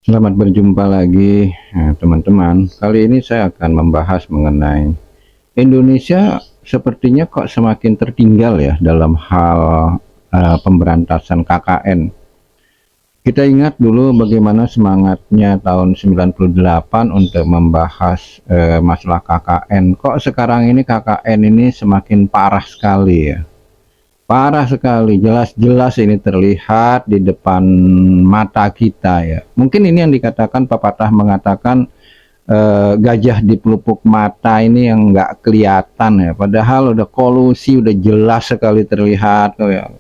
Selamat berjumpa lagi, teman-teman. Kali ini saya akan membahas mengenai Indonesia sepertinya kok semakin tertinggal ya dalam hal pemberantasan KKN. Kita ingat dulu bagaimana semangatnya tahun 98 untuk membahas masalah KKN. Kok sekarang ini KKN ini semakin parah sekali ya. Parah sekali, jelas-jelas ini terlihat di depan mata kita ya. Mungkin ini yang dikatakan pepatah mengatakan gajah di pelupuk mata ini yang nggak kelihatan ya. Padahal udah kolusi, udah jelas sekali terlihat ya.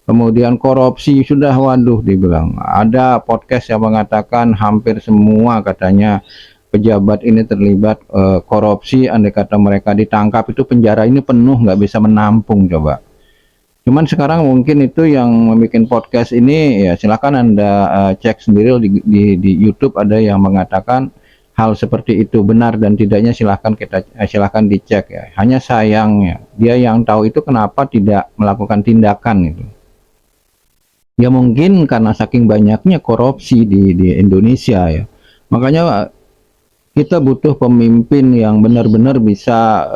Kemudian korupsi sudah, waduh, dibilang. Ada podcast yang mengatakan hampir semua katanya pejabat ini terlibat korupsi. Andai kata mereka ditangkap itu penjara ini penuh, nggak bisa menampung coba. Cuman sekarang mungkin itu yang membuat podcast ini ya silakan Anda cek sendiri di YouTube, ada yang mengatakan hal seperti itu benar dan tidaknya, silahkan dicek ya. Hanya sayangnya dia yang tahu itu kenapa tidak melakukan tindakan itu. Ya mungkin karena saking banyaknya korupsi di Indonesia ya. Makanya kita butuh pemimpin yang benar-benar bisa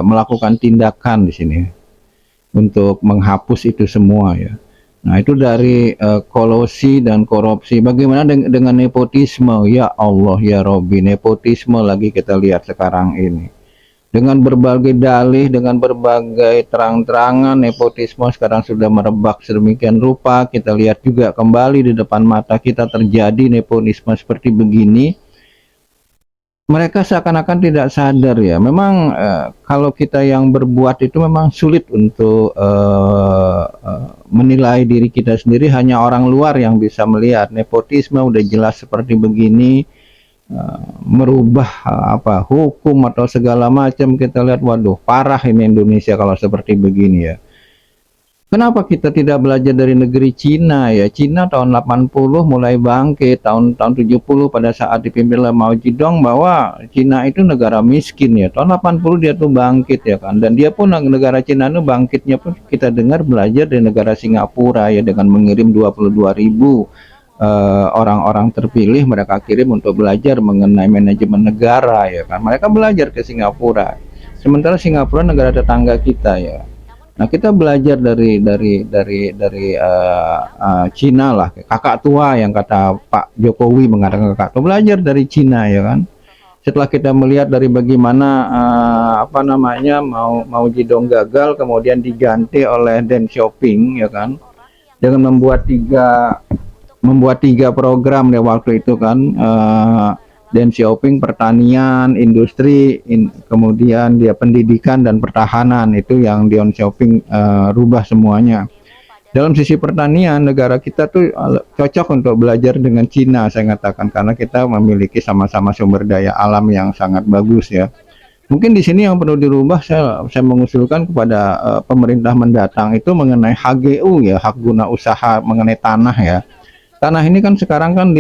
melakukan tindakan di sini untuk menghapus itu semua ya. Nah, itu dari kolusi dan korupsi. Bagaimana dengan nepotisme? Ya Allah ya Robbi, nepotisme lagi kita lihat sekarang ini. Dengan berbagai dalih, dengan berbagai terang-terangan, nepotisme sekarang sudah merebak sedemikian rupa. Kita lihat juga kembali di depan mata kita terjadi nepotisme seperti begini. Mereka seakan-akan tidak sadar ya. Memang kalau kita yang berbuat itu memang sulit untuk menilai diri kita sendiri. Hanya orang luar yang bisa melihat nepotisme udah jelas seperti begini, merubah hukum atau segala macam. Kita lihat, waduh, parah ini Indonesia kalau seperti begini ya. Kenapa kita tidak belajar dari negeri Cina ya? Cina tahun 80 mulai bangkit, tahun 70 pada saat dipimpin oleh Mao Zedong, bahwa Cina itu negara miskin ya. Tahun 80 dia tuh bangkit ya kan. Dan dia pun, negara Cina itu bangkitnya pun kita dengar belajar dari negara Singapura ya, dengan mengirim 22.000 orang-orang terpilih, mereka kirim untuk belajar mengenai manajemen negara ya kan. Mereka belajar ke Singapura. Sementara Singapura negara tetangga kita ya. Nah, kita belajar dari Cina lah, kakak tua yang kata Pak Jokowi mengatakan kakak tua, belajar dari Cina ya kan. Setelah kita melihat dari bagaimana Mao Zedong gagal, kemudian diganti oleh Deng Xiaoping ya kan, dengan membuat tiga program ya waktu itu kan. Deng Xiaoping pertanian, industri, kemudian dia pendidikan dan pertahanan, itu yang Deng Xiaoping rubah semuanya. Dalam sisi pertanian, negara kita tuh cocok untuk belajar dengan Cina, saya katakan, karena kita memiliki sama-sama sumber daya alam yang sangat bagus ya. Mungkin di sini yang perlu dirubah, saya mengusulkan kepada pemerintah mendatang itu mengenai HGU ya, hak guna usaha mengenai tanah ya. Tanah ini kan sekarang kan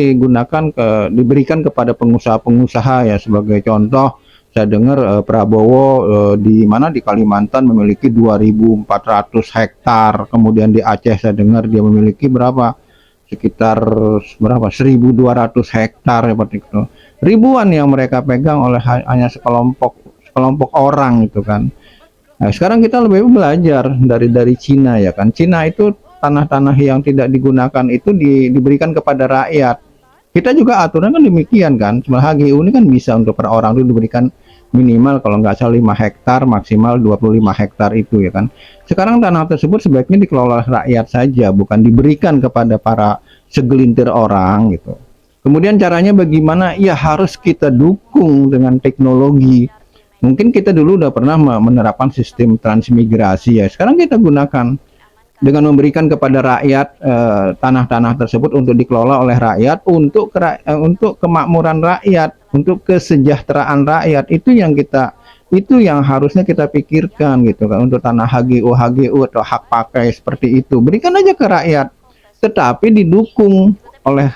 diberikan kepada pengusaha-pengusaha ya. Sebagai contoh, saya dengar Prabowo di Kalimantan memiliki 2.400 hektar. Kemudian di Aceh saya dengar dia memiliki sekitar 1.200 hektar seperti itu. Ribuan yang mereka pegang oleh hanya sekelompok orang itu kan. Nah, sekarang kita lebih belajar dari Cina ya kan. Cina itu tanah-tanah yang tidak digunakan itu diberikan kepada rakyat. Kita juga aturan kan demikian kan. Cuma HGU ini kan bisa untuk per orang itu diberikan minimal kalau nggak salah 5 hektar, maksimal 25 hektar itu ya kan. Sekarang tanah tersebut sebaiknya dikelola rakyat saja, bukan diberikan kepada para segelintir orang gitu. Kemudian caranya bagaimana? Ya harus kita dukung dengan teknologi. Mungkin kita dulu udah pernah menerapkan sistem transmigrasi ya. Sekarang kita gunakan dengan memberikan kepada rakyat tanah-tanah tersebut untuk dikelola oleh rakyat, untuk kemakmuran rakyat, untuk kesejahteraan rakyat. Itu yang harusnya kita pikirkan gitu kan. Untuk tanah HGU atau hak pakai seperti itu, berikan aja ke rakyat, tetapi didukung oleh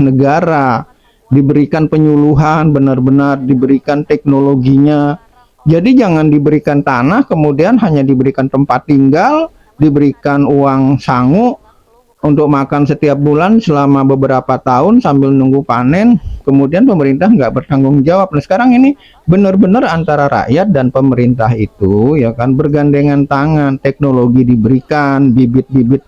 negara, diberikan penyuluhan, benar-benar diberikan teknologinya. Jadi jangan diberikan tanah kemudian hanya diberikan tempat tinggal, diberikan uang sangu, untuk makan setiap bulan selama beberapa tahun sambil nunggu panen, kemudian pemerintah nggak bertanggung jawab. Nah sekarang ini benar-benar antara rakyat dan pemerintah itu ya kan bergandengan tangan, teknologi diberikan, bibit-bibit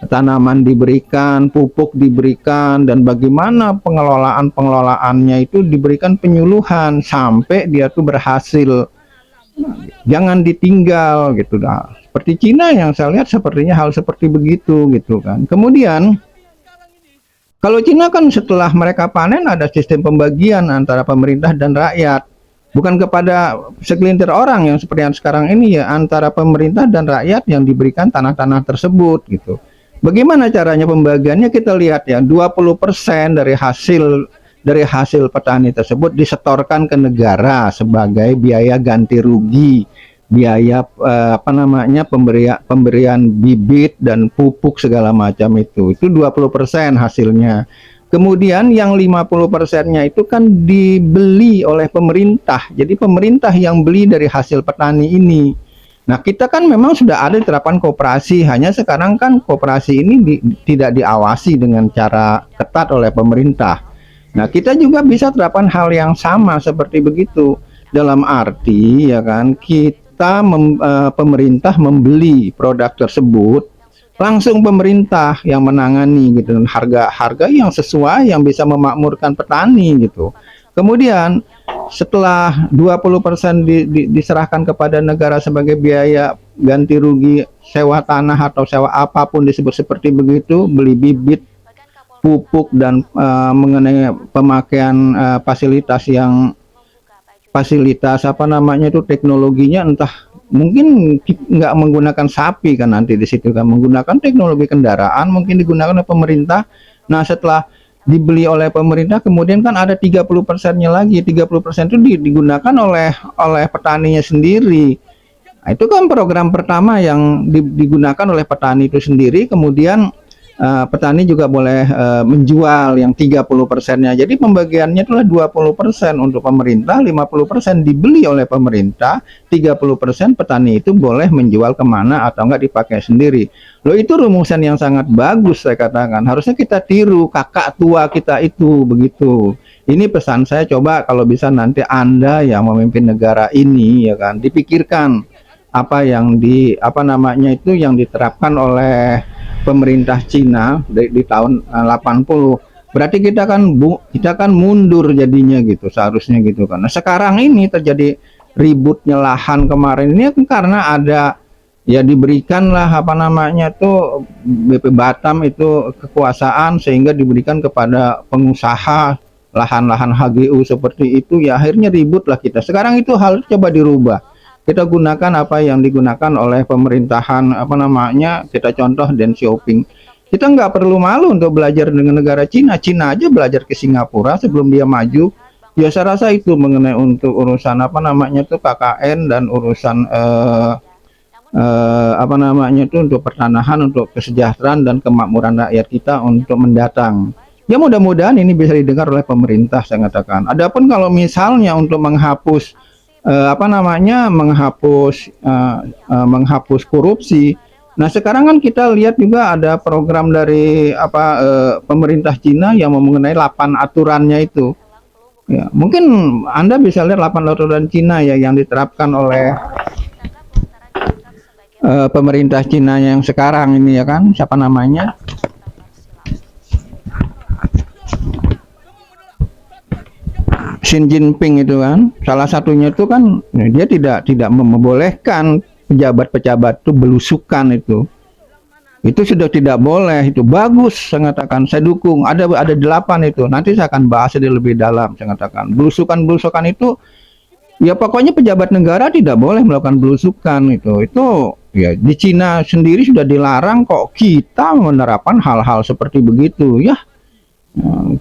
tanaman diberikan, pupuk diberikan, dan bagaimana pengelolaannya itu diberikan penyuluhan sampai dia tuh berhasil, jangan ditinggal gitu dah. Seperti Cina yang saya lihat sepertinya hal seperti begitu gitu kan. Kemudian kalau Cina kan setelah mereka panen ada sistem pembagian antara pemerintah dan rakyat. Bukan kepada segelintir orang yang seperti yang sekarang ini ya, antara pemerintah dan rakyat yang diberikan tanah-tanah tersebut gitu. Bagaimana caranya pembagiannya kita lihat ya, 20% dari hasil petani tersebut disetorkan ke negara sebagai biaya ganti rugi, biaya pemberian bibit dan pupuk segala macam itu 20% hasilnya. Kemudian yang 50%-nya itu kan dibeli oleh pemerintah. Jadi pemerintah yang beli dari hasil petani ini. Nah, kita kan memang sudah ada terapan koperasi, hanya sekarang kan koperasi ini tidak diawasi dengan cara ketat oleh pemerintah. Nah, kita juga bisa terapkan hal yang sama seperti begitu. Dalam arti ya kan, pemerintah membeli produk tersebut, langsung pemerintah yang menangani gitu, harga yang sesuai yang bisa memakmurkan petani gitu. Kemudian setelah 20% diserahkan kepada negara sebagai biaya ganti rugi sewa tanah atau sewa apapun disebut seperti begitu, beli bibit, pupuk, dan mengenai pemakaian fasilitas teknologinya, entah mungkin nggak menggunakan sapi kan nanti di situ kan, menggunakan teknologi kendaraan mungkin digunakan oleh pemerintah. Nah setelah dibeli oleh pemerintah kemudian kan ada 30%-nya lagi, 30% itu digunakan oleh petaninya sendiri. Nah, itu kan program pertama yang digunakan oleh petani itu sendiri. Kemudian petani juga boleh menjual yang 30%-nya. Jadi pembagiannya itulah 20% untuk pemerintah, 50% dibeli oleh pemerintah, 30% petani itu boleh menjual kemana atau enggak dipakai sendiri. Loh, itu rumusan yang sangat bagus saya katakan. Harusnya kita tiru kakak tua kita itu begitu. Ini pesan saya, coba kalau bisa nanti Anda yang memimpin negara ini ya kan, dipikirkan apa yang yang diterapkan oleh pemerintah Cina di tahun 80. Berarti kita kan mundur jadinya gitu seharusnya gitu kan. Nah, sekarang ini terjadi ributnya lahan kemarin ini karena ada ya diberikanlah BP Batam itu kekuasaan sehingga diberikan kepada pengusaha lahan-lahan HGU seperti itu, ya akhirnya ributlah kita. Sekarang itu hal coba dirubah. Kita gunakan apa yang digunakan oleh pemerintahan kita contoh Deng Xiaoping. Kita nggak perlu malu untuk belajar dengan negara Cina. Cina aja belajar ke Singapura sebelum dia maju. Ya saya rasa itu mengenai untuk urusan KKN dan urusan untuk pertanahan, untuk kesejahteraan dan kemakmuran rakyat kita untuk mendatang. Ya mudah-mudahan ini bisa didengar oleh pemerintah saya katakan. Adapun kalau misalnya untuk menghapus menghapus korupsi. Nah sekarang kan kita lihat juga ada program dari pemerintah Cina yang mengenai 8 aturannya itu. Ya, mungkin Anda bisa lihat 8 aturan Cina ya yang diterapkan oleh pemerintah Cina yang sekarang ini ya kan, siapa namanya? Xi Jinping itu kan, salah satunya itu kan dia tidak membolehkan pejabat-pejabat itu belusukan itu sudah tidak boleh. Itu bagus saya katakan, saya dukung. Ada 8 itu, nanti saya akan bahas lebih dalam. Saya katakan belusukan itu ya pokoknya pejabat negara tidak boleh melakukan belusukan itu ya di Cina sendiri sudah dilarang, kok kita menerapkan hal-hal seperti begitu ya.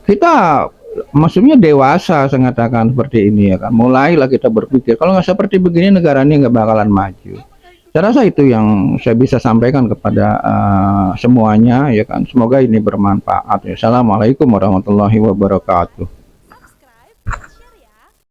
Kita maksudnya dewasa saya katakan seperti ini ya kan, mulailah kita berpikir kalau nggak seperti begini negara ini nggak bakalan maju. Saya rasa itu yang saya bisa sampaikan kepada semuanya ya kan, semoga ini bermanfaat ya. Assalamualaikum warahmatullahi wabarakatuh.